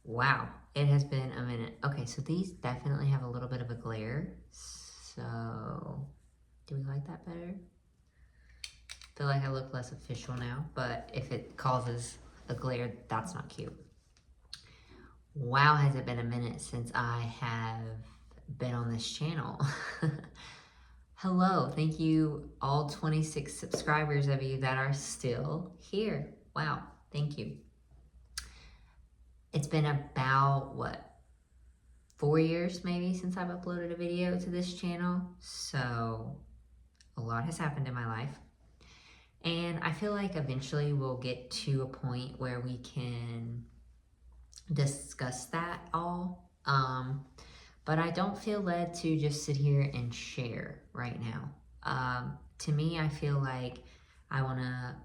Wow, it has been a minute. Okay, so these definitely have a little bit of a glare. So, do we like that better? Feel like I look less official now, but if it causes a glare, that's not cute. Wow, has it been a minute since I have been on this channel. Hello, thank you all 26 subscribers of you that are still here. Wow, thank you. It's been about, what, 4 years maybe since I've uploaded a video to this channel. So a lot has happened in my life. And I feel like eventually we'll get to a point where we can discuss that all. But I don't feel led to just sit here and share right now. To me, I feel like I want to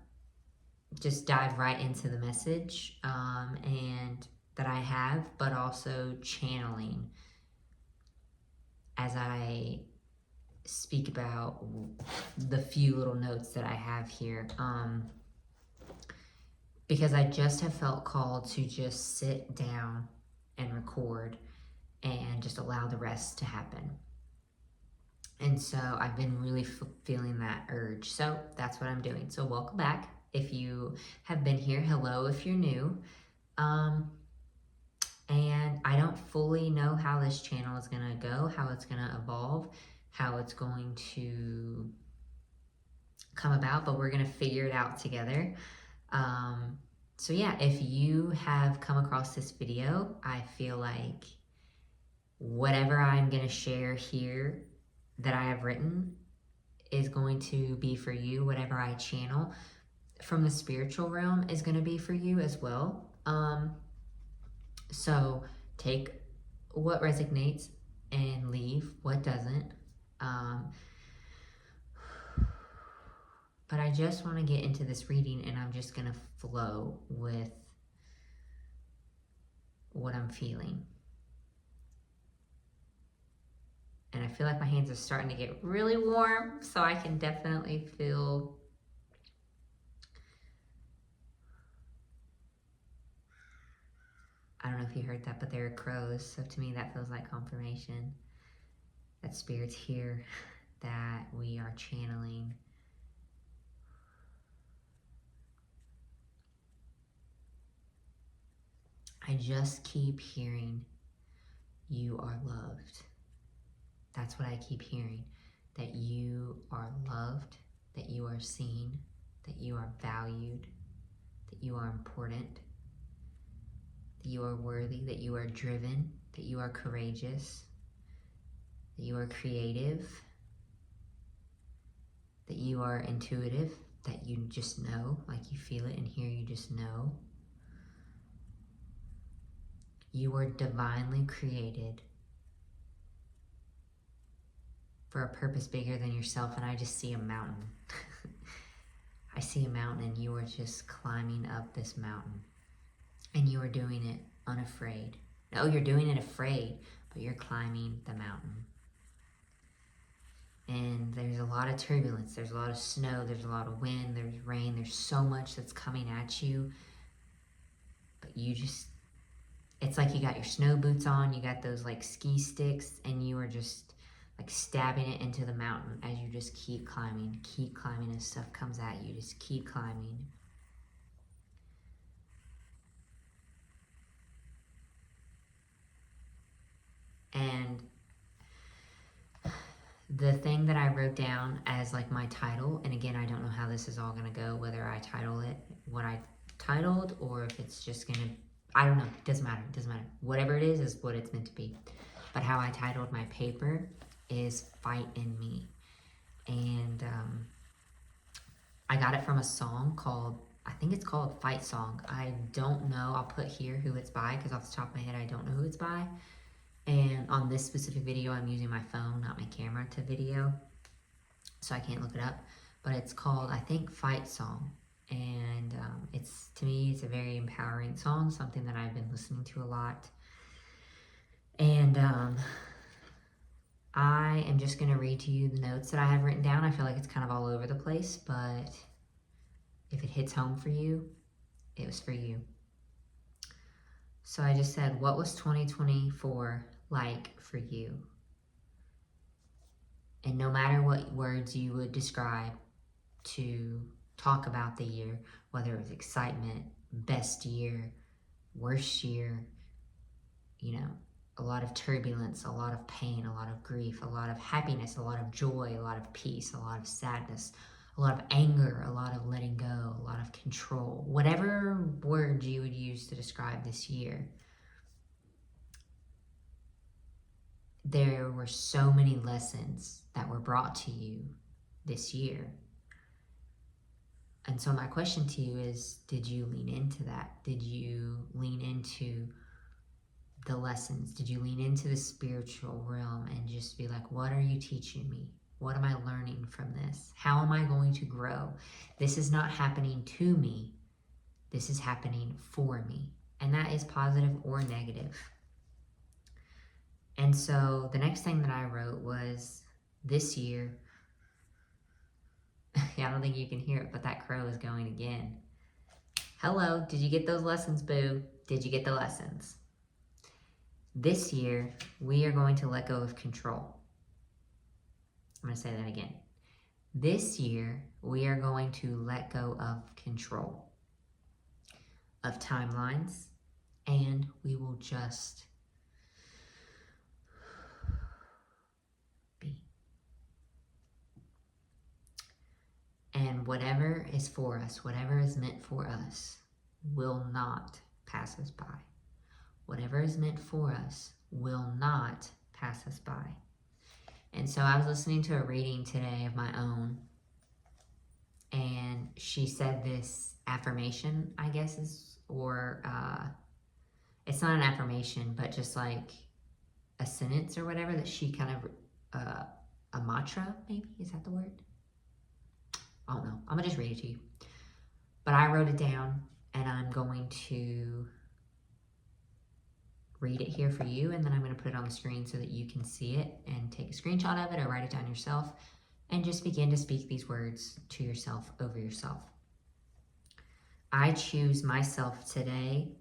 just dive right into the message and that I have, but also channeling as I speak about the few little notes that I have here. Because I just have felt called to just sit down and record and just allow the rest to happen. And so I've been really feeling that urge. So that's what I'm doing. So welcome back. If you have been here, hello if you're new. And I don't fully know how this channel is going to go, how it's going to evolve, how it's going to come about, but we're going to figure it out together. So yeah, if you have come across this video, I feel like whatever I'm going to share here that I have written is going to be for you. Whatever I channel from the spiritual realm is going to be for you as well. So take what resonates and leave what doesn't. But I just want to get into this reading and I'm just going to flow with what I'm feeling. And I feel like my hands are starting to get really warm, so I can definitely feel I don't know if you heard that, but there are crows. So to me, that feels like confirmation that Spirit's here, that we are channeling. I just keep hearing, you are loved. That's what I keep hearing, that you are loved, that you are seen, that you are valued, that you are important, that you are worthy, that you are driven, that you are courageous, that you are creative, that you are intuitive, that you just know, like you feel it in here, you just know. You were divinely created for a purpose bigger than yourself, and I just see a mountain. I see a mountain, and you are just climbing up this mountain, and you are doing it unafraid. No, you're doing it afraid, but you're climbing the mountain. And there's a lot of turbulence, there's a lot of snow, there's a lot of wind, there's rain, there's so much that's coming at you, but you just, it's like you got your snow boots on, you got those like ski sticks, and you are just like stabbing it into the mountain as you just keep climbing as stuff comes at you, just keep climbing. And the thing that I wrote down as like my title, and again, I don't know how this is all gonna go, whether I title it what I titled or if it's just gonna, I don't know, it doesn't matter. Whatever it is what it's meant to be. But how I titled my paper is Fight in Me. And I got it from a song called, I think it's called Fight Song. I don't know, I'll put here who it's by, because off the top of my head, I don't know who it's by. And on this specific video, I'm using my phone, not my camera, to video, so I can't look it up. But it's called, I think, Fight Song. And it's, to me, it's a very empowering song, something that I've been listening to a lot. And I am just going to read to you the notes that I have written down. I feel like it's kind of all over the place, but if it hits home for you, it was for you. So I just said, what was 2024 like for you? And no matter what words you would describe to talk about the year, whether it was excitement, best year, worst year, you know, a lot of turbulence, a lot of pain, a lot of grief, a lot of happiness, a lot of joy, a lot of peace, a lot of sadness, a lot of anger, a lot of letting go, a lot of control, whatever words you would use to describe this year. There were so many lessons that were brought to you this year. And so my question to you is, did you lean into that? Did you lean into the lessons? Did you lean into the spiritual realm and just be like, what are you teaching me? What am I learning from this? How am I going to grow? This is not happening to me. This is happening for me. And that is positive or negative. And so the next thing that I wrote was, this year, I don't think you can hear it, but that crow is going again. Hello, did you get those lessons, boo? Did you get the lessons? This year, we are going to let go of control. I'm going to say that again. This year, we are going to let go of control of timelines, and we will just be. And whatever is for us, whatever is meant for us, will not pass us by. Whatever is meant for us will not pass us by. And so I was listening to a reading today of my own, and she said this affirmation, I guess, or it's not an affirmation, but just like a sentence or whatever that she kind of, a mantra, maybe, is that the word? I don't know. I'm gonna just read it to you. But I wrote it down, and I'm going to read it here for you, and then I'm going to put it on the screen so that you can see it and take a screenshot of it or write it down yourself and just begin to speak these words to yourself, over yourself. I choose myself today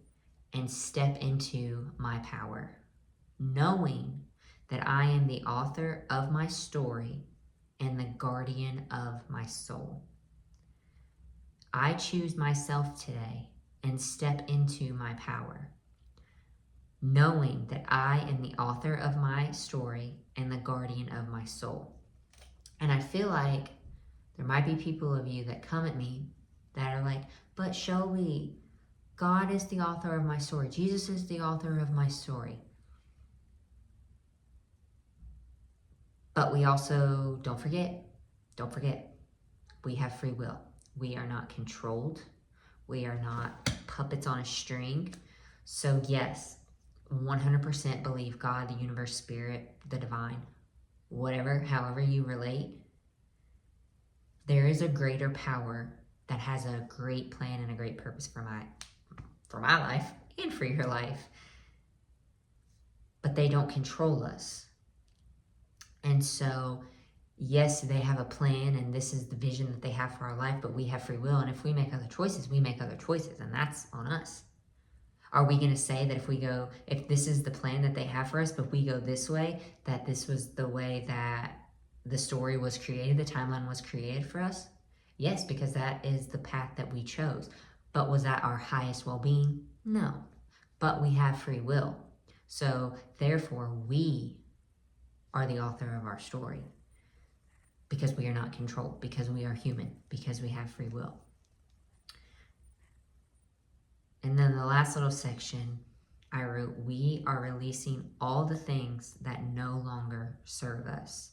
and step into my power, knowing that I am the author of my story and the guardian of my soul. I choose myself today and step into my power, knowing that I am the author of my story and the guardian of my soul. And I feel like there might be people of you that come at me that are like, but Shelby, God is the author of my story. Jesus is the author of my story. But we also, don't forget, we have free will. We are not controlled. We are not puppets on a string. So yes, 100% believe God, the universe, spirit, the divine, whatever, however you relate. There is a greater power that has a great plan and a great purpose for my life and for your life. But they don't control us. And so, yes, they have a plan and this is the vision that they have for our life, but we have free will. And if we make other choices, we make other choices, and that's on us. Are we going to say that if this is the plan that they have for us, but we go this way, that this was the way that the story was created, the timeline was created for us? Yes, because that is the path that we chose. But was that our highest well-being? No. But we have free will. So therefore, we are the author of our story, because we are not controlled, because we are human, because we have free will. And then the last little section, I wrote, we are releasing all the things that no longer serve us.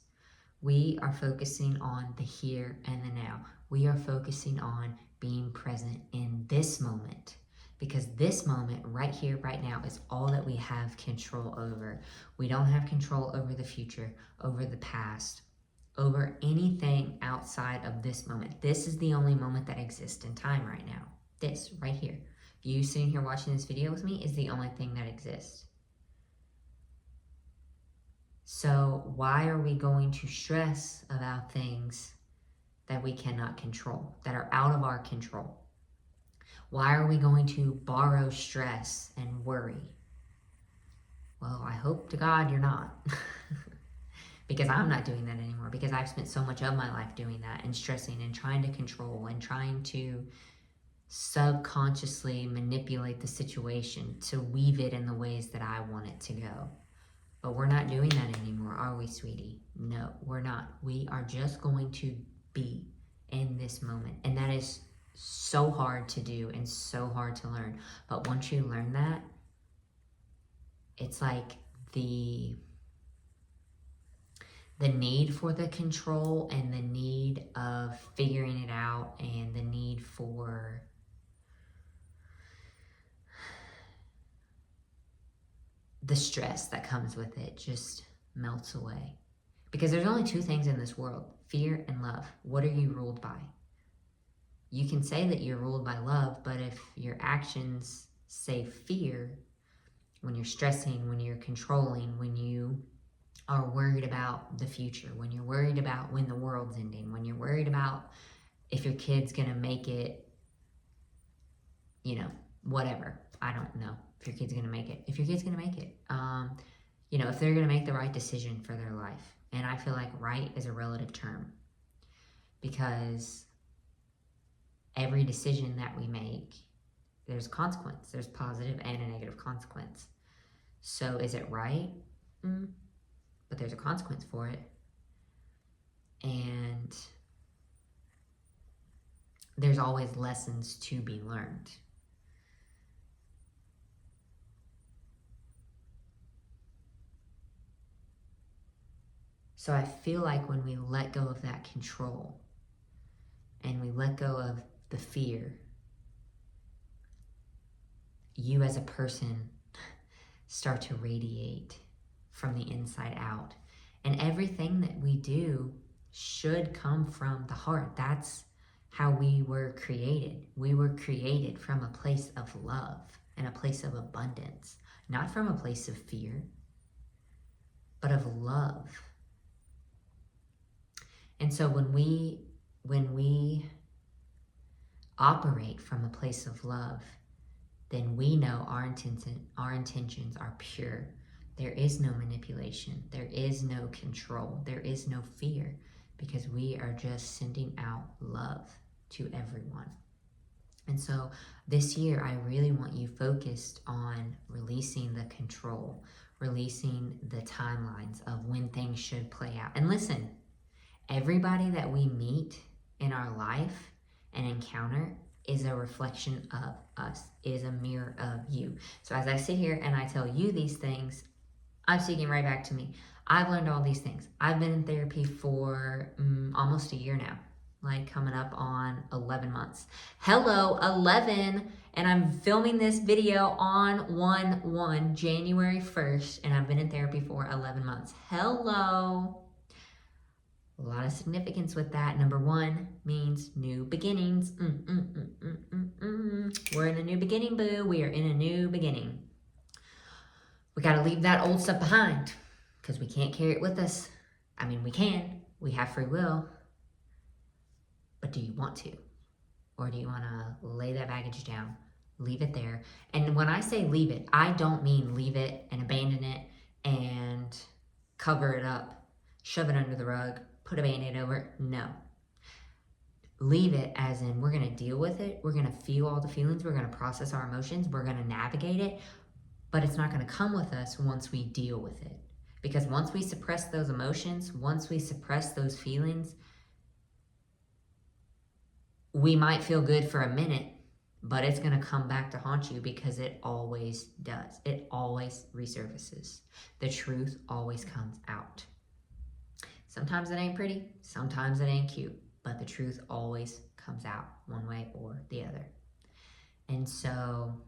We are focusing on the here and the now. We are focusing on being present in this moment, because this moment right here, right now, is all that we have control over. We don't have control over the future, over the past, over anything outside of this moment. This is the only moment that exists in time right now. This right here. You sitting here watching this video with me is the only thing that exists. So why are we going to stress about things that we cannot control, that are out of our control? Why are we going to borrow stress and worry Well, I hope to God you're not. Because I'm not doing that anymore. Because I've spent so much of my life doing that and stressing and trying to control and trying to subconsciously manipulate the situation to weave it in the ways that I want it to go. But we're not doing that anymore, are we, sweetie? No, we're not. We are just going to be in this moment. And that is so hard to do and so hard to learn. But once you learn that, it's like the need for the control and the need of figuring it out and the need for the stress that comes with it just melts away. Because there's only two things in this world, fear and love. What are you ruled by? You can say that you're ruled by love, but if your actions say fear, when you're stressing, when you're controlling, when you are worried about the future, when you're worried about when the world's ending, when you're worried about if your kid's gonna make it, whatever. I don't know if your kid's gonna make it. If your kid's gonna make it, if they're gonna make the right decision for their life. And I feel like right is a relative term because every decision that we make, there's consequence. There's positive and a negative consequence. So is it right? But there's a consequence for it. And there's always lessons to be learned. So I feel like when we let go of that control and we let go of the fear, you as a person start to radiate from the inside out. And everything that we do should come from the heart. That's how we were created. We were created from a place of love and a place of abundance, not from a place of fear, but of love. And so when we operate from a place of love, then we know our intentions are pure. There is no manipulation. There is no control. There is no fear because we are just sending out love to everyone. And so this year, I really want you focused on releasing the control, releasing the timelines of when things should play out. And listen, everybody that we meet in our life and encounter is a reflection of us, is a mirror of you. So as I sit here and I tell you these things, I'm speaking right back to me. I've learned all these things. I've been in therapy for almost a year now, like coming up on 11 months. Hello, 11. And I'm filming this video on 1/1, January 1st, and I've been in therapy for 11 months. Hello. A lot of significance with that. Number one means new beginnings. We're in a new beginning, boo. We are in a new beginning. We got to leave that old stuff behind because we can't carry it with us. I mean, we can. We have free will. But do you want to? Or do you want to lay that baggage down? Leave it there. And when I say leave it, I don't mean leave it and abandon it and cover it up, shove it under the rug, put a Band-Aid over it. No. Leave it as in we're going to deal with it. We're going to feel all the feelings. We're going to process our emotions. We're going to navigate it. But it's not going to come with us once we deal with it. Because once we suppress those emotions, once we suppress those feelings, we might feel good for a minute, but it's going to come back to haunt you because it always does. It always resurfaces. The truth always comes out. Sometimes it ain't pretty, sometimes it ain't cute, but the truth always comes out one way or the other. And so,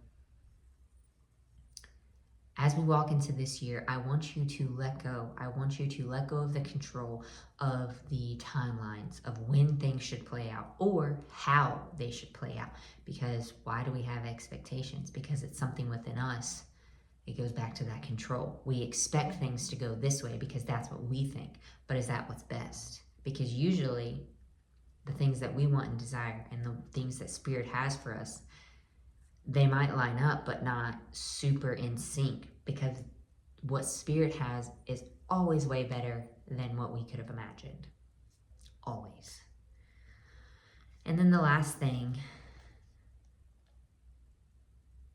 as we walk into this year, I want you to let go. I want you to let go of the control of the timelines of when things should play out or how they should play out. Because why do we have expectations? Because it's something within us. It goes back to that control. We expect things to go this way because that's what we think. But is that what's best? Because usually the things that we want and desire and the things that Spirit has for us, they might line up but not super in sync because what Spirit has is always way better than what we could have imagined. Always. And then the last thing,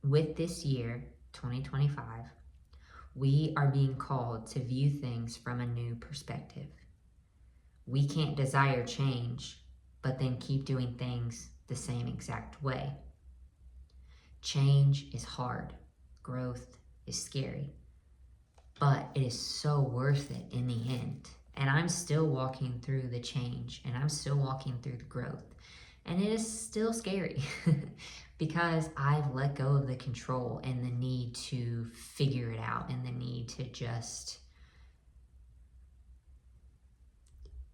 with this year, 2025, we are being called to view things from a new perspective. We can't desire change, but then keep doing things the same exact way. Change is hard. Growth is scary. But it is so worth it in the end. And I'm still walking through the change, and I'm still walking through the growth. And it is still scary because I've let go of the control and the need to figure it out and the need to just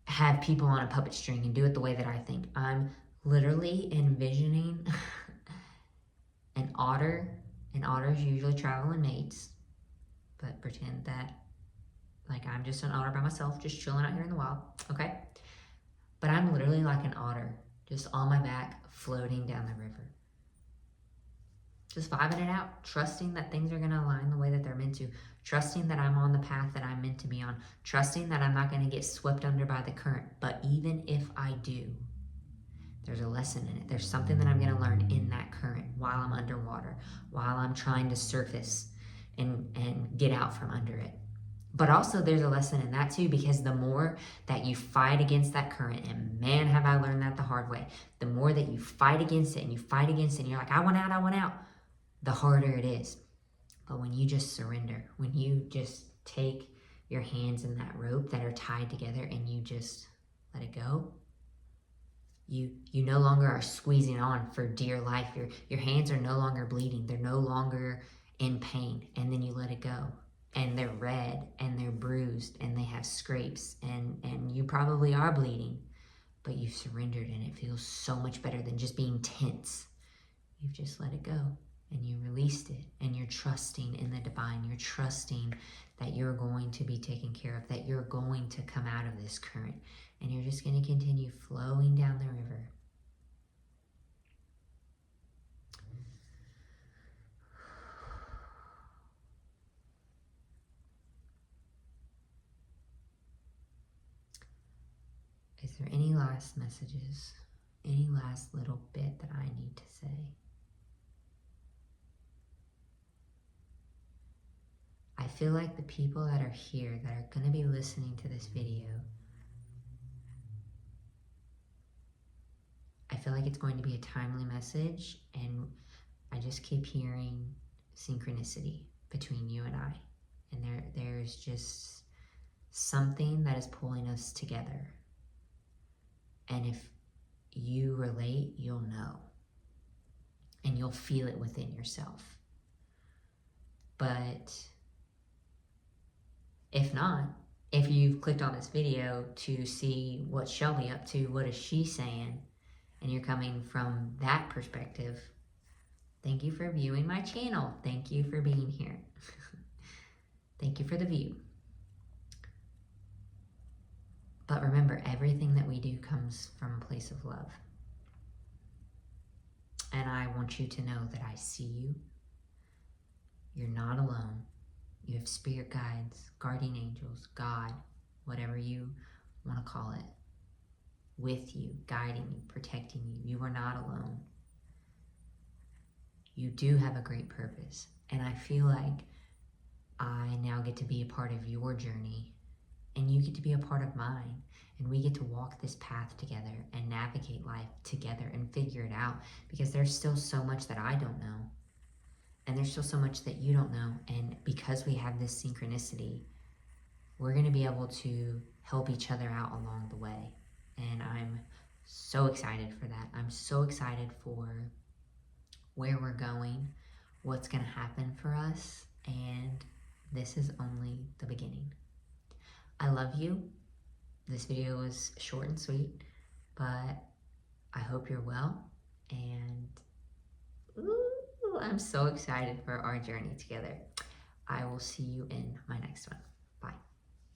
have people on a puppet string and do it the way that I think. I'm literally envisioning an otter, and otters usually travel in mates, but pretend that like I'm just an otter by myself, just chilling out here in the wild, okay? But I'm literally like an otter, just on my back, floating down the river. Just vibing it out, trusting that things are gonna align the way that they're meant to, trusting that I'm on the path that I'm meant to be on, trusting that I'm not gonna get swept under by the current. But even if I do, there's a lesson in it. There's something that I'm gonna learn in that current while I'm underwater, while I'm trying to surface and get out from under it. But also there's a lesson in that too, because the more that you fight against that current, and man, have I learned that the hard way, the more that you fight against it and you fight against it and you're like, I want out, the harder it is. But when you just surrender, when you just take your hands in that rope that are tied together and you just let it go, you no longer are squeezing on for dear life. Your hands are no longer bleeding. They're no longer in pain. And then you let it go. And they're red and they're bruised and they have scrapes and you probably are bleeding, but you've surrendered and it feels so much better than just being tense. You've just let it go and you released it and you're trusting in the divine. You're trusting that you're going to be taken care of, that you're going to come out of this current and you're just going to continue flowing down the river. Is there any last messages, any last little bit that I need to say? I feel like the people that are here that are going to be listening to this video, I feel like it's going to be a timely message, and I just keep hearing synchronicity between you and I. And there's just something that is pulling us together. And if you relate, you'll know. And you'll feel it within yourself. But if not, if you've clicked on this video to see what Shelby up to, what is she saying, and you're coming from that perspective, thank you for viewing my channel. Thank you for being here. Thank you for the view. But remember, everything that we do comes from a place of love. And I want you to know that I see you. You're not alone. You have spirit guides, guardian angels, God, whatever you want to call it, with you, guiding you, protecting you. You are not alone. You do have a great purpose. And I feel like I now get to be a part of your journey, and you get to be a part of mine. And we get to walk this path together and navigate life together and figure it out, because there's still so much that I don't know. And there's still so much that you don't know. And because we have this synchronicity, we're going to be able to help each other out along the way. And I'm so excited for that. I'm so excited for where we're going, what's going to happen for us. And this is only the beginning. I love you. This video was short and sweet, but I hope you're well. And I'm so excited for our journey together. I will see you in my next one.